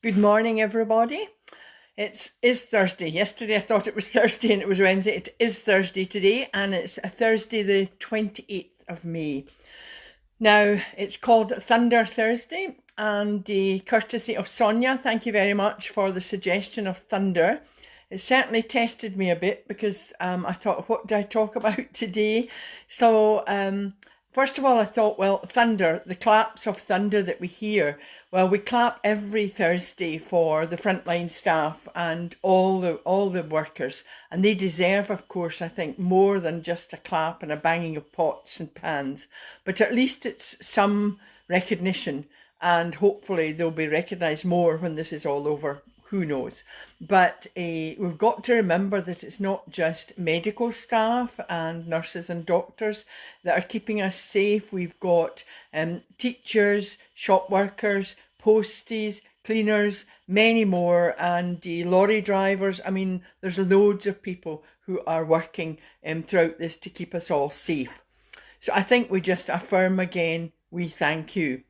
Good morning, everybody. It is Thursday. Yesterday I thought it was Thursday and it was Wednesday. It is Thursday today, and it's a Thursday the 28th of May. Now, it's called Thunder Thursday, and courtesy of Sonia, thank you very much for the suggestion of thunder. It certainly tested me a bit because I thought, what do I talk about today? So, first of all, I thought, well, thunder, the claps of thunder that we hear. Well, we clap every Thursday for the frontline staff and all the workers, and they deserve, of course, I think, more than just a clap and a banging of pots and pans. But at least it's some recognition, and hopefully they'll be recognised more when this is all over. Who knows? But we've got to remember that it's not just medical staff and nurses and doctors that are keeping us safe. We've got teachers, shop workers, posties, cleaners, many more, and lorry drivers. I mean, there's loads of people who are working throughout this to keep us all safe. So I think we just affirm again, we thank you.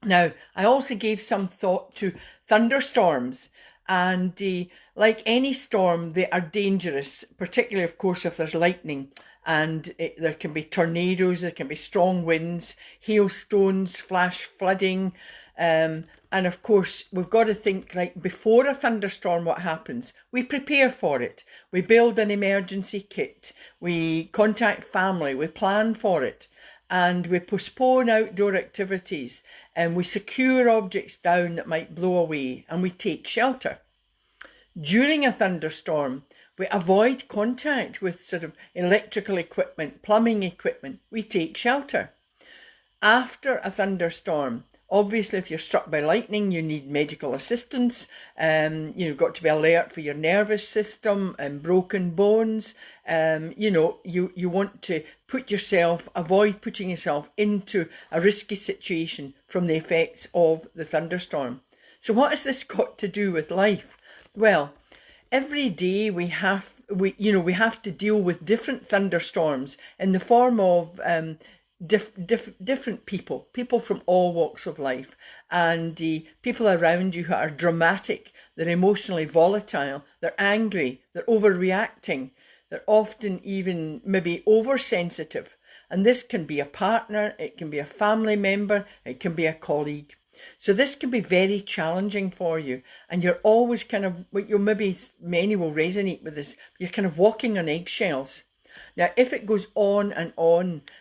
Now, I also gave some thought to thunderstorms, and like any storm, they are dangerous, particularly, of course, if there's lightning, and there can be tornadoes, there can be strong winds, hailstones, flash flooding, and of course, we've got to think, like, before a thunderstorm, what happens? We prepare for it. We build an emergency kit. We contact family. We plan for it. And we postpone outdoor activities, and we secure objects down that might blow away, and we take shelter. During a thunderstorm, we avoid contact with sort of electrical equipment, plumbing equipment. We take shelter. After a thunderstorm, obviously, if you're struck by lightning, you need medical assistance. You've got to be alert for your nervous system and broken bones. You want to avoid putting yourself into a risky situation from the effects of the thunderstorm. So what has this got to do with life? Well, every day we have to deal with different thunderstorms in the form of different people from all walks of life, and people around you who are dramatic, they're emotionally volatile, they're angry, they're overreacting, they're often even maybe oversensitive. And this can be a partner, it can be a family member, it can be a colleague. So this can be very challenging for you, and you're always many will resonate with this, you're kind of walking on eggshells. Now, if it goes on,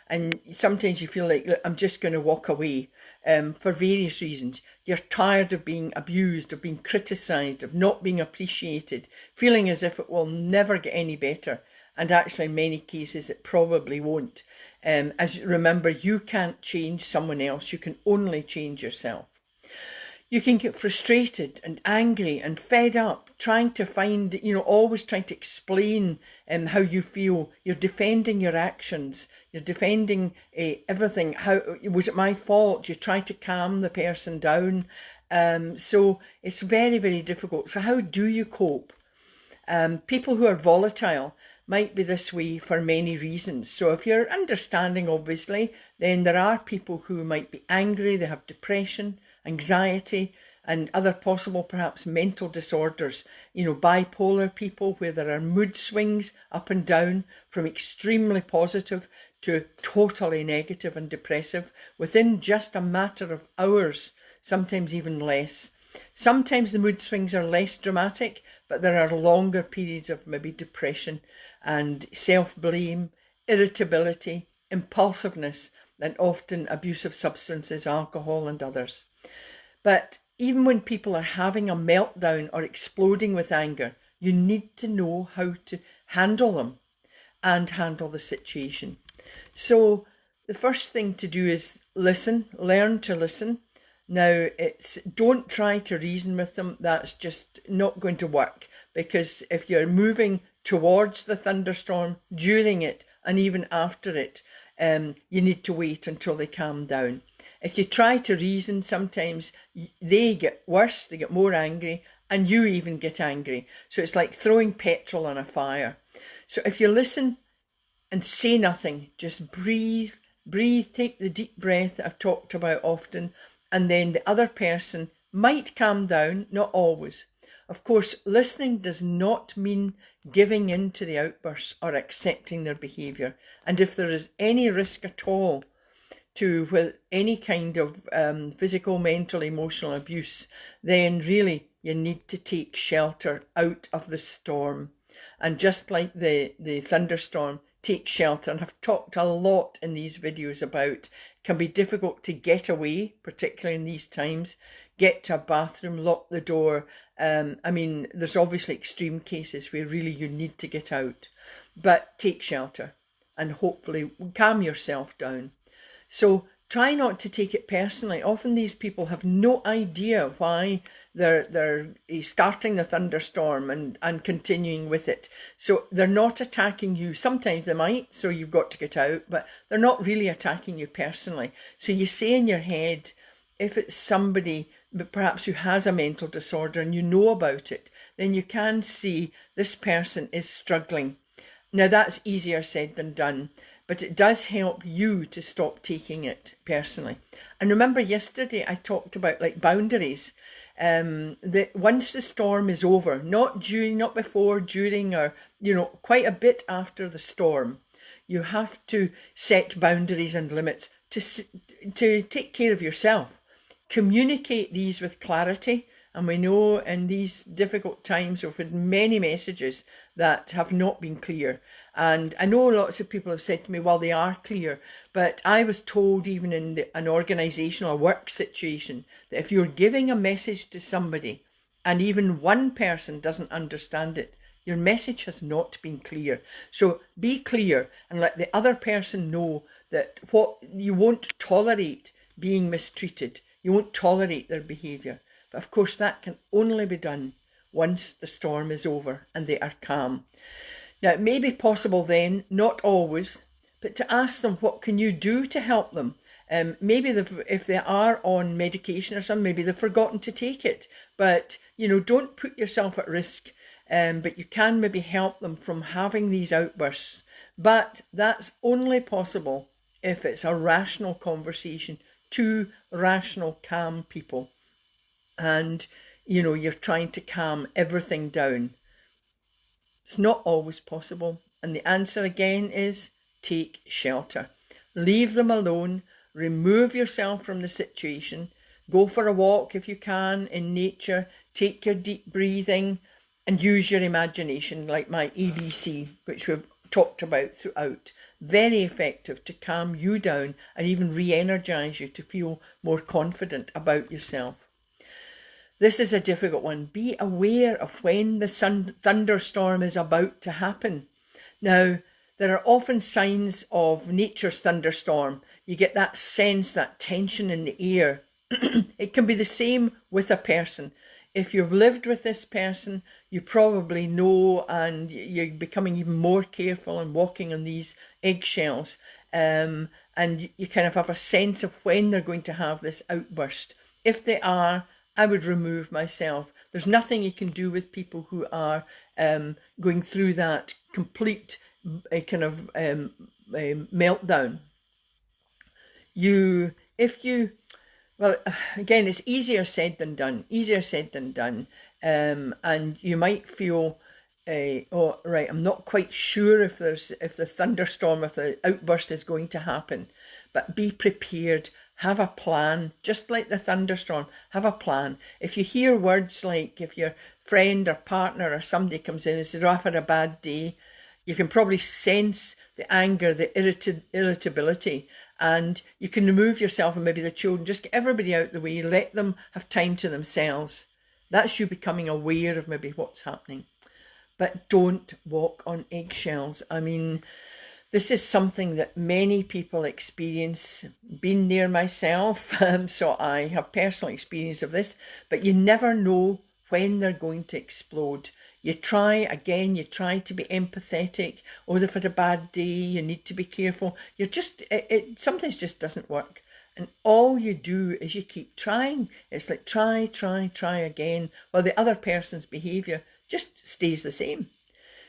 and sometimes you feel like, look, I'm just going to walk away for various reasons. You're tired of being abused, of being criticised, of not being appreciated, feeling as if it will never get any better. And actually, in many cases, it probably won't. Remember, you can't change someone else. You can only change yourself. You can get frustrated and angry and fed up, trying to find, always trying to explain how you feel. You're defending your actions. You're defending everything. How was it my fault? You try to calm the person down. So it's very, very difficult. So how do you cope? People who are volatile might be this way for many reasons. So if you're understanding, obviously, then there are people who might be angry, they have depression, anxiety, and other possible perhaps mental disorders, bipolar people, where there are mood swings up and down from extremely positive to totally negative and depressive within just a matter of hours, sometimes even less. Sometimes the mood swings are less dramatic, but there are longer periods of maybe depression and self-blame, irritability, impulsiveness, and often abuse of substances, alcohol and others. But even when people are having a meltdown or exploding with anger, you need to know how to handle them and handle the situation. So the first thing to do is listen, learn to listen. Now, don't try to reason with them. That's just not going to work, because if you're moving towards the thunderstorm, during it, and even after it, you need to wait until they calm down. If you try to reason, sometimes they get worse, they get more angry, and you even get angry. So it's like throwing petrol on a fire. So if you listen and say nothing, just breathe, take the deep breath that I've talked about often, and then the other person might calm down, not always. Of course, listening does not mean giving in to the outbursts or accepting their behaviour. And if there is any risk at all to any kind of physical, mental, emotional abuse, then really you need to take shelter out of the storm. And just like the thunderstorm, take shelter. And I've talked a lot in these videos about it can be difficult to get away, particularly in these times. Get to a bathroom, lock the door. I mean, there's obviously extreme cases where really you need to get out, but take shelter and hopefully calm yourself down. So try not to take it personally. Often these people have no idea why they're starting the thunderstorm and continuing with it. So they're not attacking you. Sometimes they might, so you've got to get out, but they're not really attacking you personally. So you say in your head, if it's somebody perhaps who has a mental disorder and you know about it, then you can see this person is struggling. Now that's easier said than done, but it does help you to stop taking it personally. And remember yesterday I talked about like boundaries. That once the storm is over, not during, not before, during, or quite a bit after the storm, you have to set boundaries and limits to take care of yourself. Communicate these with clarity. And we know in these difficult times we've had many messages that have not been clear. And I know lots of people have said to me, well, they are clear. But I was told even in an organisational work situation that if you're giving a message to somebody and even one person doesn't understand it, your message has not been clear. So be clear and let the other person know that what you won't tolerate being mistreated. You won't tolerate their behaviour. But of course that can only be done once the storm is over and they are calm. Now it may be possible then, not always, but to ask them what can you do to help them. Maybe if they are on medication or something, maybe they've forgotten to take it. But don't put yourself at risk. But you can maybe help them from having these outbursts. But that's only possible if it's a rational conversation, two rational, calm people. And you're trying to calm everything down. It's not always possible. And the answer again is take shelter. Leave them alone. Remove yourself from the situation. Go for a walk if you can in nature. Take your deep breathing and use your imagination, like my ABC, which we've talked about throughout. Very effective to calm you down and even re-energize you to feel more confident about yourself. This is a difficult one. Be aware of when the thunderstorm is about to happen. Now, there are often signs of nature's thunderstorm. You get that sense, that tension in the air. It can be the same with a person. If you've lived with this person, you probably know, and you're becoming even more careful and walking on these eggshells. And you kind of have a sense of when they're going to have this outburst. If they are, I would remove myself. There's nothing you can do with people who are going through that complete meltdown. Well, again, it's easier said than done. And you might feel, oh, right, I'm not quite sure if the thunderstorm, if the outburst is going to happen. But be prepared. Have a plan, just like the thunderstorm. Have a plan. If you hear words like, if your friend or partner or somebody comes in and says, oh, I've had a bad day, you can probably sense the anger, the irritability, and you can remove yourself and maybe the children, just get everybody out the way, let them have time to themselves. That's you becoming aware of maybe what's happening. But don't walk on eggshells. I mean, this is something that many people experience, been there myself, so I have personal experience of this, but you never know when they're going to explode. You try to be empathetic. Oh, they've had a bad day, you need to be careful. It sometimes just doesn't work. And all you do is you keep trying. It's like try again, while the other person's behaviour just stays the same.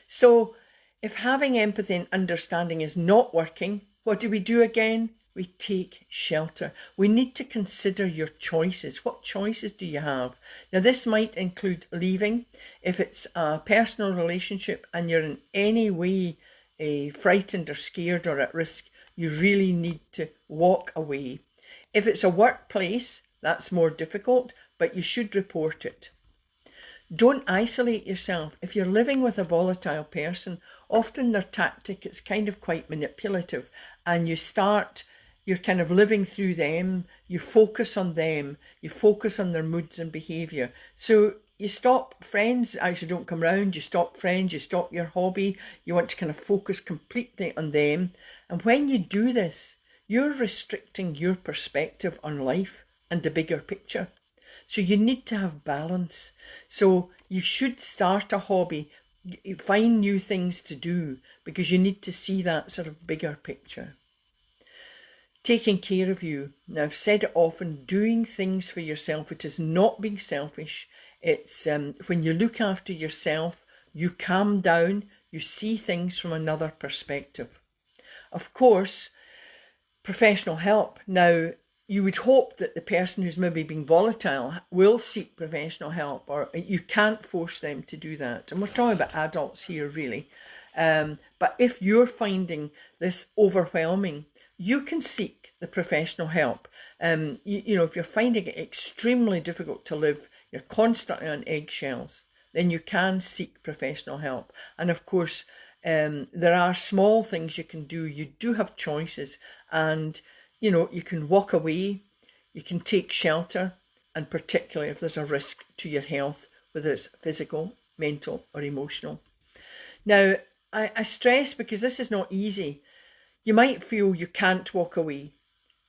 So if having empathy and understanding is not working, what do we do again? we take shelter. We need to consider your choices. What choices do you have? Now, this might include leaving. If it's a personal relationship and you're in any way frightened or scared or at risk, you really need to walk away. If it's a workplace, that's more difficult, but you should report it. Don't isolate yourself. If you're living with a volatile person, often their tactic is kind of quite manipulative, and you're kind of living through them, you focus on them, you focus on their moods and behaviour. So you stop friends, actually don't come round, you stop friends, you stop your hobby, you want to kind of focus completely on them. And when you do this, you're restricting your perspective on life and the bigger picture. So you need to have balance. So you should start a hobby, find new things to do, because you need to see that sort of bigger picture. Taking care of you. Now, I've said it often, doing things for yourself. It is not being selfish. It's when you look after yourself, you calm down, you see things from another perspective. Of course, professional help. Now, you would hope that the person who's maybe being volatile will seek professional help, or you can't force them to do that. And we're talking about adults here, really. But if you're finding this overwhelming, you can seek the professional help. You know, if you're finding it extremely difficult to live, you're constantly on eggshells, then you can seek professional help. And of course, there are small things you can do. You do have choices, and you know, you can walk away, you can take shelter, and particularly if there's a risk to your health, whether it's physical, mental, or emotional. Now, I stress, because this is not easy, you might feel you can't walk away,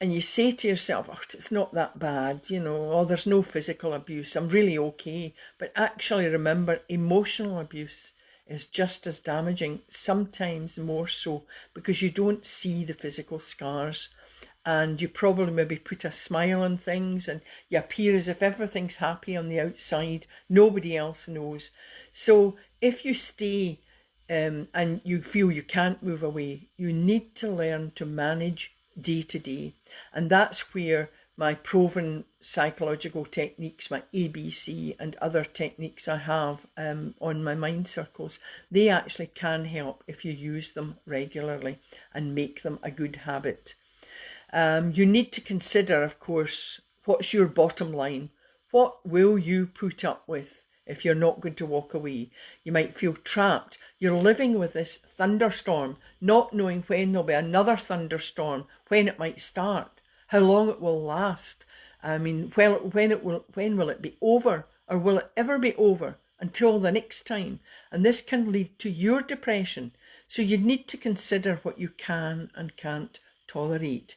and you say to yourself, oh, it's not that bad, you know, oh, there's no physical abuse, I'm really okay. But actually remember, emotional abuse is just as damaging, sometimes more so, because you don't see the physical scars. And you probably maybe put a smile on things, and you appear as if everything's happy on the outside. Nobody else knows. So if you stay and you feel you can't move away, you need to learn to manage day to day. And that's where my proven psychological techniques, my ABC and other techniques I have on my mind circles, they actually can help if you use them regularly and make them a good habit. You need to consider, of course, what's your bottom line? What will you put up with if you're not going to walk away? You might feel trapped. You're living with this thunderstorm, not knowing when there'll be another thunderstorm, when it might start, how long it will last. I mean, when will it be over, or will it ever be over until the next time? And this can lead to your depression. So you need to consider what you can and can't tolerate.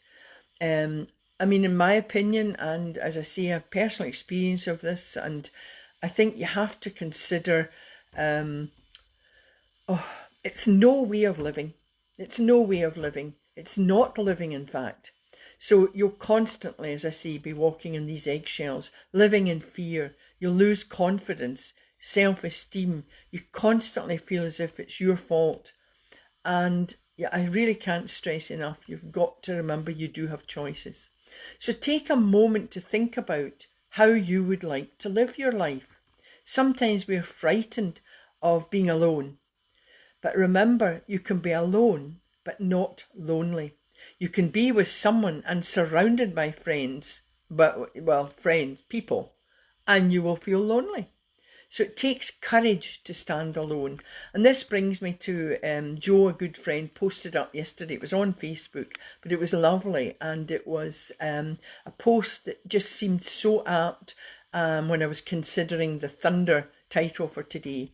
I mean, in my opinion, and as I say, I have personal experience of this, and I think you have to consider, it's no way of living. It's no way of living. It's not living, in fact. So you'll constantly, as I say, be walking in these eggshells, living in fear. You'll lose confidence, self-esteem. You constantly feel as if it's your fault. And yeah, I really can't stress enough, you've got to remember you do have choices. So take a moment to think about how you would like to live your life. Sometimes we're frightened of being alone. But remember, you can be alone, but not lonely. You can be with someone and surrounded by friends, people, and you will feel lonely. So it takes courage to stand alone. And this brings me to Joe, a good friend, posted up yesterday. It was on Facebook, but it was lovely. And it was a post that just seemed so apt when I was considering the Thunder title for today.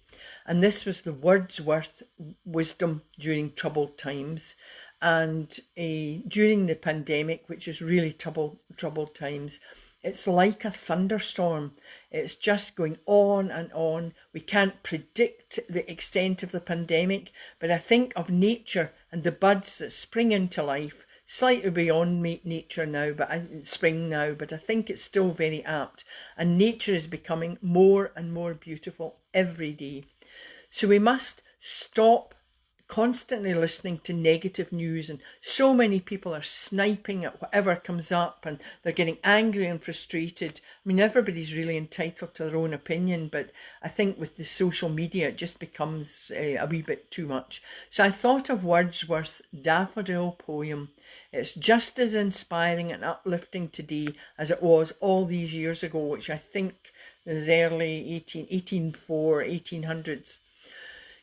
And this was the Wordsworth Wisdom during troubled times. And during the pandemic, which is really troubled times, it's like a thunderstorm. It's just going on and on. We can't predict the extent of the pandemic, but I think of nature and the buds that spring into life, slightly beyond nature now, spring now, but I think it's still very apt. And nature is becoming more and more beautiful every day. So we must stop constantly listening to negative news, and so many people are sniping at whatever comes up, and they're getting angry and frustrated. I mean, everybody's really entitled to their own opinion, but I think with the social media it just becomes a wee bit too much. So I thought of Wordsworth's daffodil poem. It's just as inspiring and uplifting today as it was all these years ago, which I think is early 1800s.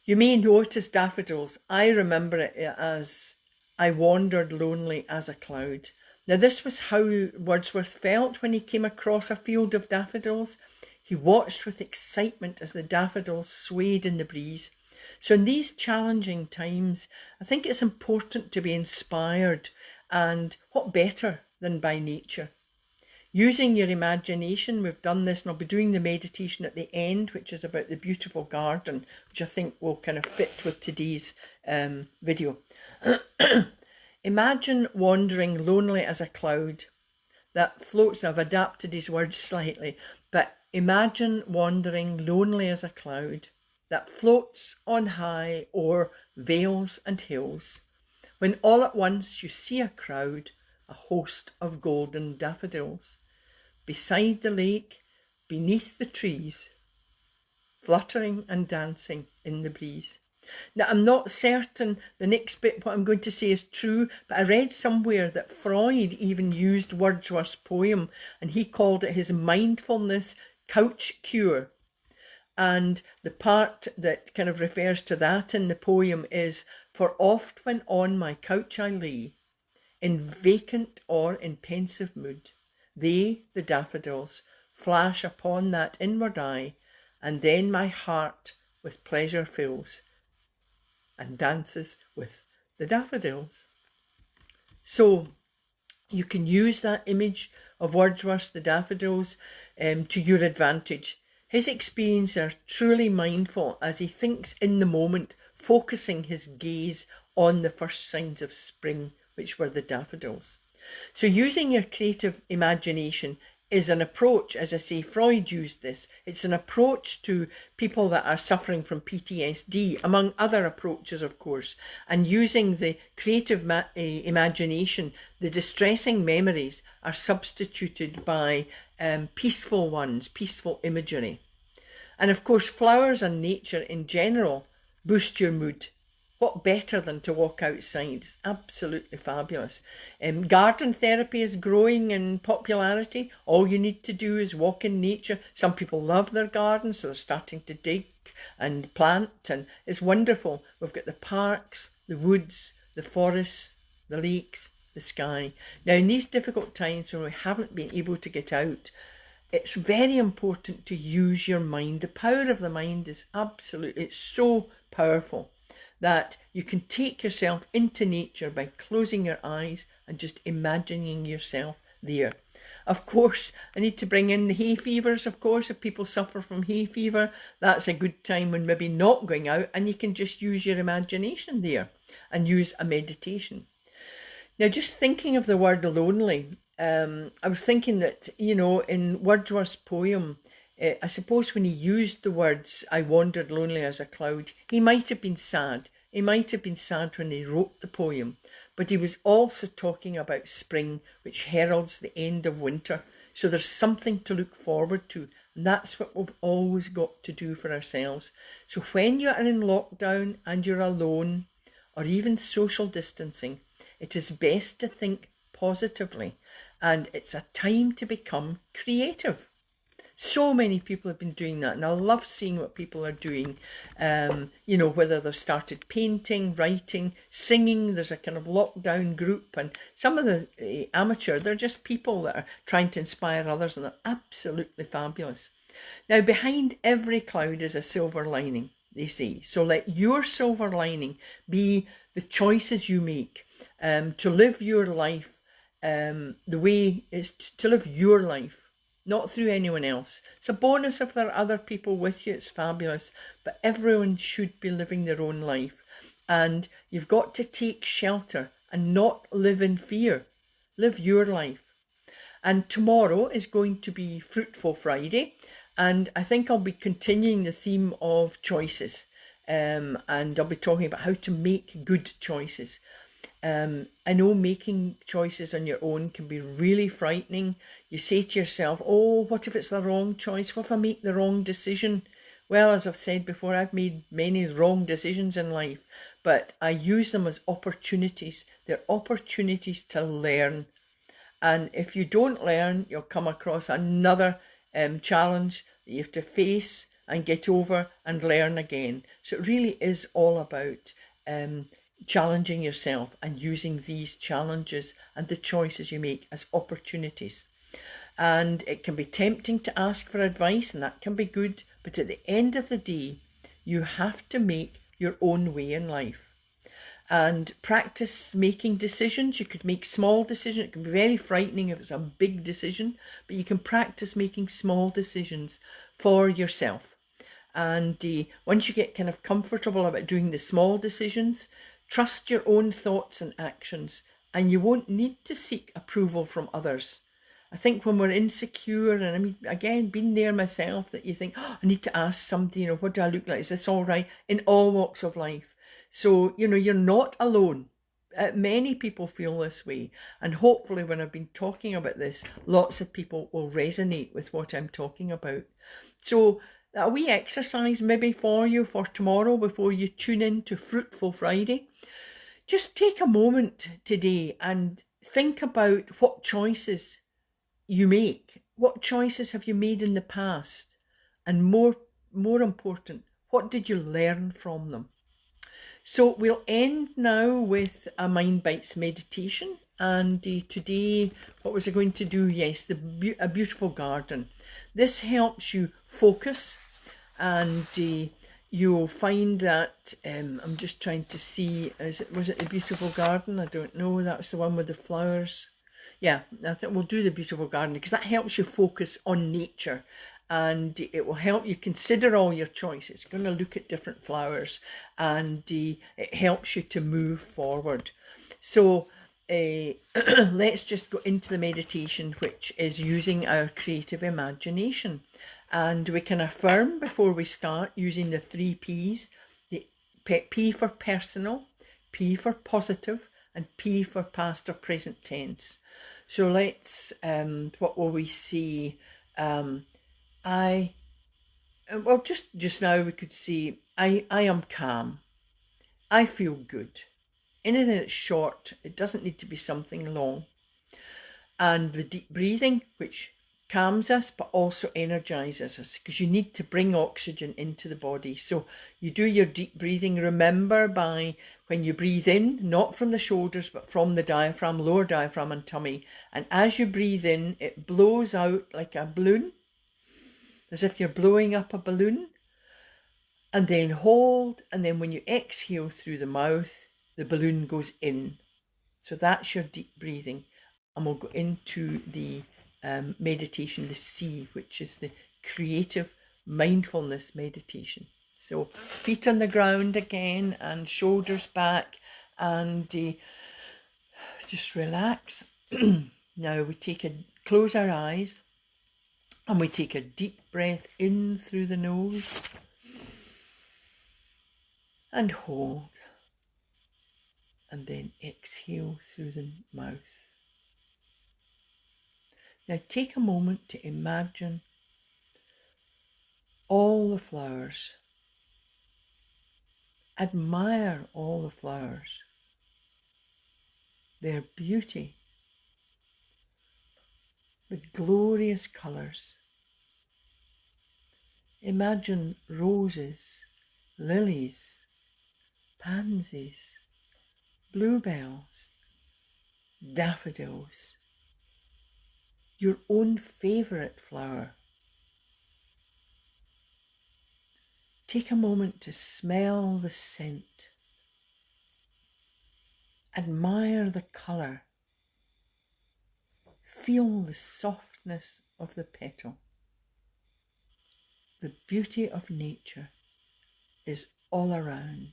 You may notice daffodils. I remember it as I wandered lonely as a cloud. Now, this was how Wordsworth felt when he came across a field of daffodils. He watched with excitement as the daffodils swayed in the breeze. So in these challenging times, I think it's important to be inspired, and what better than by nature? Using your imagination, we've done this, and I'll be doing the meditation at the end, which is about the beautiful garden, which I think will kind of fit with today's video. Imagine wandering lonely as a cloud that floats. I've adapted his words slightly, but imagine wandering lonely as a cloud that floats on high o'er vales and hills, when all at once you see a crowd, a host of golden daffodils, beside the lake, beneath the trees, fluttering and dancing in the breeze. Now, I'm not certain the next bit, what I'm going to say, is true, but I read somewhere that Freud even used Wordsworth's poem, and he called it his mindfulness couch cure. And the part that kind of refers to that in the poem is, "For oft when on my couch I lay, in vacant or in pensive mood, they, the daffodils, flash upon that inward eye, and then my heart with pleasure fills, and dances with the daffodils." So you can use that image of Wordsworth's The Daffodils to your advantage. His experiences are truly mindful as he thinks in the moment, focusing his gaze on the first signs of spring, which were the daffodils. So using your creative imagination is an approach. As I say, Freud used this. It's an approach to people that are suffering from PTSD, among other approaches, of course. And using the creative imagination, the distressing memories are substituted by peaceful ones, peaceful imagery. And of course, flowers and nature in general boost your mood. What better than to walk outside? It's absolutely fabulous. Garden therapy is growing in popularity. All you need to do is walk in nature. Some people love their gardens, so they're starting to dig and plant, and it's wonderful. We've got the parks, the woods, the forests, the lakes, the sky. Now, in these difficult times when we haven't been able to get out, it's very important to use your mind. The power of the mind is absolutely, it's so powerful that you can take yourself into nature by closing your eyes and just imagining yourself there. Of course, I need to bring in the hay fevers, of course. If people suffer from hay fever, that's a good time when maybe not going out, and you can just use your imagination there and use a meditation. Now, just thinking of the word lonely, I was thinking that, you know, in Wordsworth's poem, I suppose when he used the words, "I wandered lonely as a cloud," he might have been sad. He might have been sad when he wrote the poem, but he was also talking about spring, which heralds the end of winter. So there's something to look forward to, and that's what we've always got to do for ourselves. So when you are in lockdown and you're alone, or even social distancing, it is best to think positively, and it's a time to become creative. So many people have been doing that, and I love seeing what people are doing, you know, whether they've started painting, writing, singing. There's a kind of lockdown group, and some of the amateur, they're just people that are trying to inspire others, and they're absolutely fabulous. Now, behind every cloud is a silver lining, they say. So let your silver lining be the choices you make to live your life the way is to live your life, not through anyone else. It's a bonus if there are other people with you, it's fabulous, but everyone should be living their own life. And you've got to take shelter and not live in fear. Live your life. And tomorrow is going to be Fruitful Friday, and I think I'll be continuing the theme of choices. and I'll be talking about how to make good choices. I know making choices on your own can be really frightening. You say to yourself, oh, what if it's the wrong choice? What if I make the wrong decision? Well, as I've said before, I've made many wrong decisions in life, but I use them as opportunities. They're opportunities to learn. And if you don't learn, you'll come across another challenge that you have to face and get over and learn again. So it really is all about challenging yourself and using these challenges and the choices you make as opportunities. And it can be tempting to ask for advice, and that can be good, but at the end of the day, you have to make your own way in life. And practice making decisions. You could make small decisions. It can be very frightening if it's a big decision, but you can practice making small decisions for yourself. And once you get kind of comfortable about doing the small decisions, trust your own thoughts and actions, and you won't need to seek approval from others. I think when we're insecure, and I mean, again, been there myself, that you think, oh, I need to ask somebody, what do I look like? Is this all right? In all walks of life. So, you're not alone. Many people feel this way. And hopefully when I've been talking about this, lots of people will resonate with what I'm talking about. So a wee exercise maybe for you for tomorrow before you tune in to Fruitful Friday. Just take a moment today and think about what choices you make. What choices have you made in the past? And more important, what did you learn from them? So we'll end now with a Mind Bites meditation. And today, what was I going to do? Yes, a beautiful garden. This helps you focus, and you'll find that I'm just trying to see. Was it the beautiful garden? I don't know. That's the one with the flowers. Yeah, I think we'll do the beautiful garden because that helps you focus on nature, and it will help you consider all your choices. You're going to look at different flowers, and it helps you to move forward. So let's just go into the meditation, which is using our creative imagination. And we can affirm before we start using the 3 P's. The P for personal, P for positive, and P for past or present tense. So let's, what will we see? Just now we could see, I am calm. I feel good. Anything that's short, it doesn't need to be something long. And the deep breathing, which calms us but also energizes us, because you need to bring oxygen into the body. So you do your deep breathing, remember, by when you breathe in, not from the shoulders but from the diaphragm, lower diaphragm and tummy, and as you breathe in, it blows out like a balloon, as if you're blowing up a balloon, and then hold, and then when you exhale through the mouth, the balloon goes in. So that's your deep breathing. And we'll go into the meditation, the C, which is the creative mindfulness meditation. So feet on the ground again and shoulders back, and just relax. Now we close our eyes and we take a deep breath in through the nose and hold, and then exhale through the mouth. Now take a moment to imagine all the flowers. Admire all the flowers, their beauty, the glorious colours. Imagine roses, lilies, pansies, bluebells, daffodils, your own favourite flower. Take a moment to smell the scent. Admire the colour. Feel the softness of the petal. The beauty of nature is all around.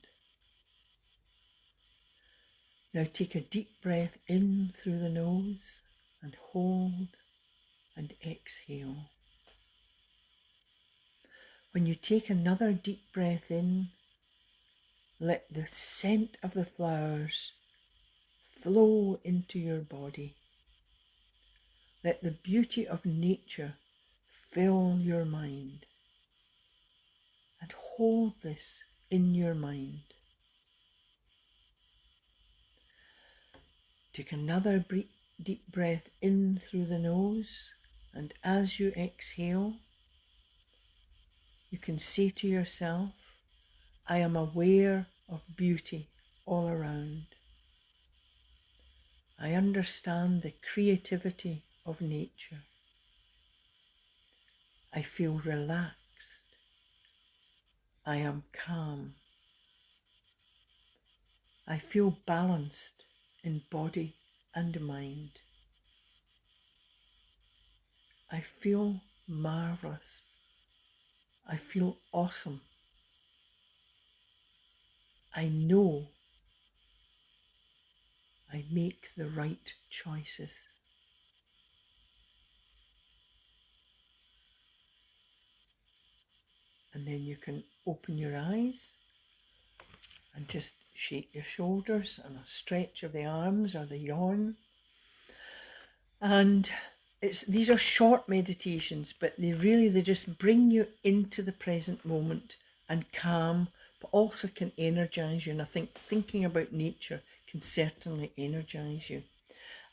Now take a deep breath in through the nose and hold and exhale. When you take another deep breath in, Let the scent of the flowers flow into your body. Let the beauty of nature fill your mind. And hold this in your mind. Take another deep breath in through the nose, and as you exhale, you can say to yourself, I am aware of beauty all around. I understand the creativity of nature. I feel relaxed. I am calm. I feel balanced in body and mind. I feel marvelous. I feel awesome. I know I make the right choices. And then you can open your eyes and just shake your shoulders and a stretch of the arms or the yawn. And these are short meditations, but they just bring you into the present moment and calm, but also can energize you. And I think thinking about nature can certainly energize you.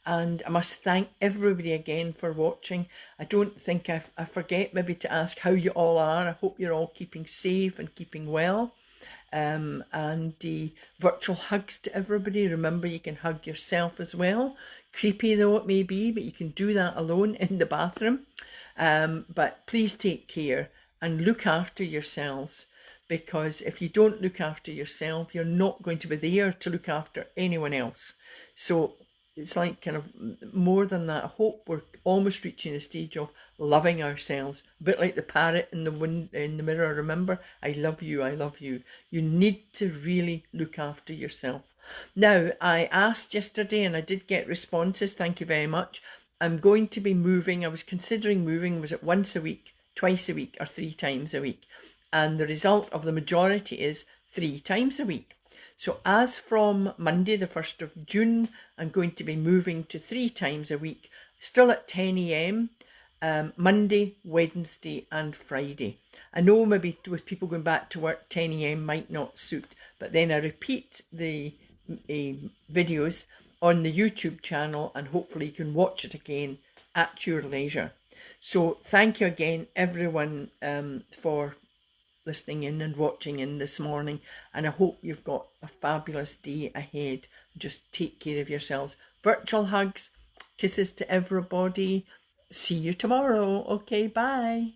And I must thank everybody again for watching. I don't think I forget maybe to ask how you all are. I hope you're all keeping safe and keeping well. And virtual hugs to everybody. Remember, you can hug yourself as well. Creepy though it may be, but you can do that alone in the bathroom. But please take care and look after yourselves, because if you don't look after yourself, you're not going to be there to look after anyone else. So it's like kind of more than that. I hope we're almost reaching the stage of loving ourselves, a bit like the parrot in the mirror. Remember, I love you, I love you. You need to really look after yourself. Now, I asked yesterday and I did get responses. Thank you very much. I'm going to be moving. I was considering moving. Was it once a week, twice a week, or 3 times a week? And the result of the majority is 3 times a week. So as from Monday, the 1st of June, I'm going to be moving to 3 times a week, still at 10 a.m, Monday, Wednesday and Friday. I know maybe with people going back to work, 10 a.m. might not suit, but then I repeat the videos on the YouTube channel and hopefully you can watch it again at your leisure. So thank you again, everyone, for listening in and watching in this morning, and I hope you've got a fabulous day ahead. Just take care of yourselves. Virtual hugs, kisses to everybody. See you tomorrow. Okay, bye.